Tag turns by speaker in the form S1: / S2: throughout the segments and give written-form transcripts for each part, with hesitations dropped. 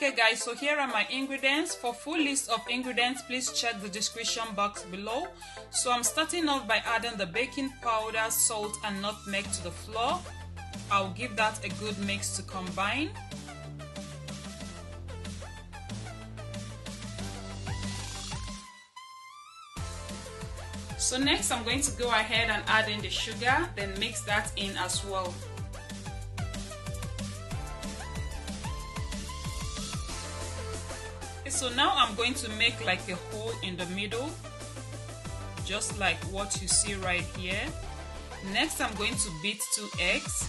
S1: Okay guys, so here are my ingredients. For full list of ingredients, please check the description box below. So I'm starting off by adding the baking powder, salt and nutmeg to the flour. I'll give that a good mix to combine. So next I'm going to go ahead and add in the sugar, then mix that in as well. So now I'm going to make like a hole in the middle, just like what you see right here. Next I'm going to beat 2 eggs,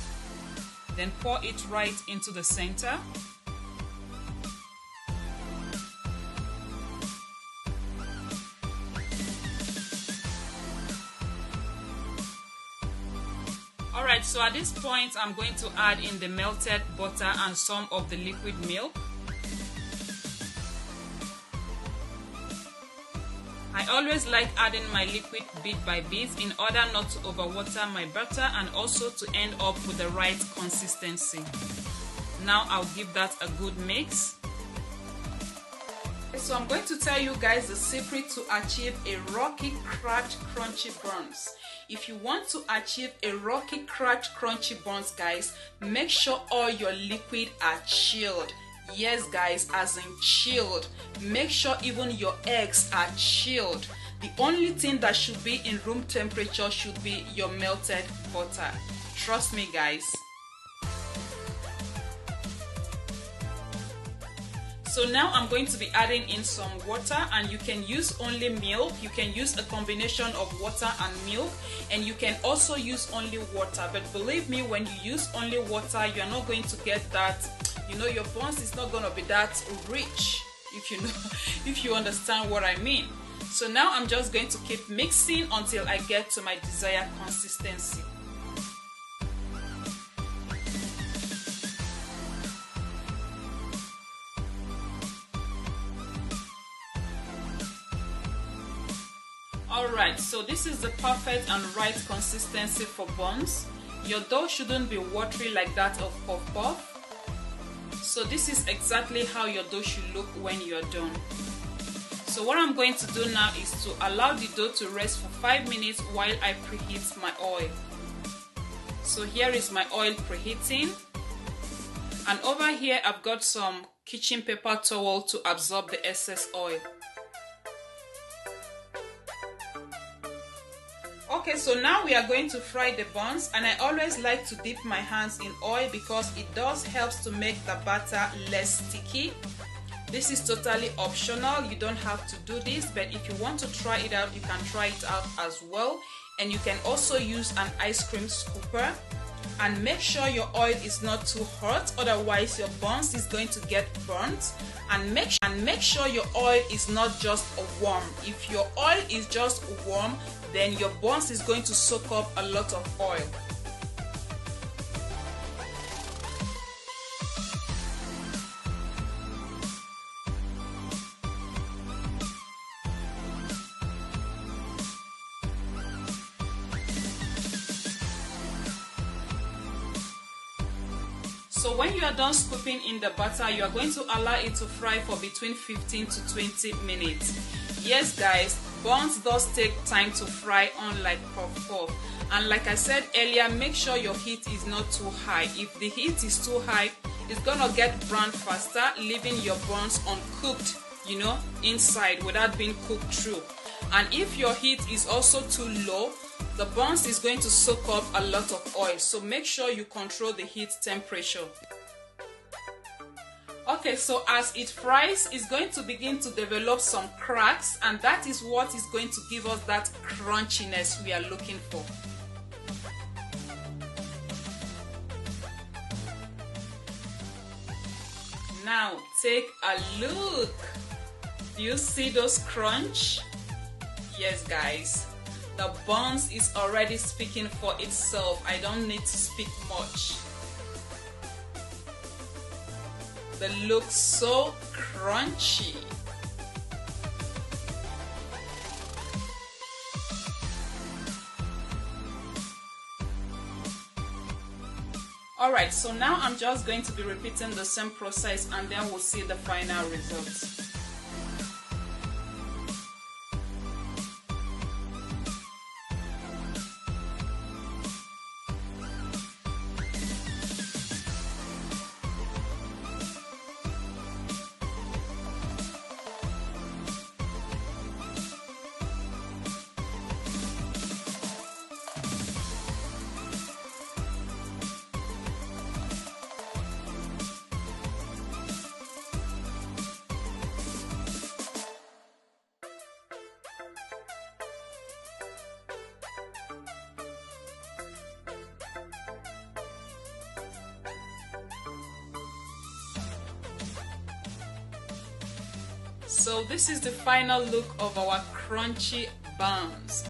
S1: then pour it right into the center. Alright, so at this point I'm going to add in the melted butter and some of the liquid milk. I always like adding my liquid bit by bit in order not to overwater my butter and also to end up with the right consistency. Now I'll give that a good mix. So I'm going to tell you guys the secret to achieve a rocky, cracked, crunchy buns. If you want to achieve a rocky, cracked, crunchy buns, guys, make sure all your liquid are chilled. Yes guys, as in chilled. Make sure even your eggs are chilled. The only thing that should be in room temperature should be your melted butter. Trust me guys. So now I'm going to be adding in some water, and you can use only milk. You can use a combination of water and milk, and you can also use only water. But believe me, when you use only water, you're not going to get that, you know, your buns is not going to be that rich, if you understand what I mean. So now I'm just going to keep mixing until I get to my desired consistency. Alright, so this is the perfect and right consistency for buns. Your dough shouldn't be watery like that of puff puff. So this is exactly how your dough should look when you're done. So what I'm going to do now is to allow the dough to rest for 5 minutes while I preheat my oil. So here is my oil preheating. And over here I've got some kitchen paper towel to absorb the excess oil. Okay, so now we are going to fry the buns, and I always like to dip my hands in oil because it does help to make the batter less sticky. This is totally optional. You don't have to do this, but if you want to try it out, you can try it out as well. And you can also use an ice cream scooper. And make sure your oil is not too hot, otherwise your buns is going to get burnt. And make sure your oil is not just warm. If your oil is just warm, then your buns is going to soak up a lot of oil. So when you are done scooping in the butter, you are going to allow it to fry for between 15 to 20 minutes. Yes guys, buns does take time to fry, unlike puff puff. And like I said earlier, make sure your heat is not too high. If the heat is too high, it's gonna get brown faster, leaving your buns uncooked, you know, inside without being cooked through. And if your heat is also too low, the buns is going to soak up a lot of oil. So make sure you control the heat temperature. Okay, so as it fries, it's going to begin to develop some cracks, and that is what is going to give us that crunchiness we are looking for. Now take a look. Do you see those crunch? Yes guys, the buns is already speaking for itself. I don't need to speak much. They look so crunchy. Alright, so now I'm just going to be repeating the same process and then we'll see the final results. So this is the final look of our crunchy buns.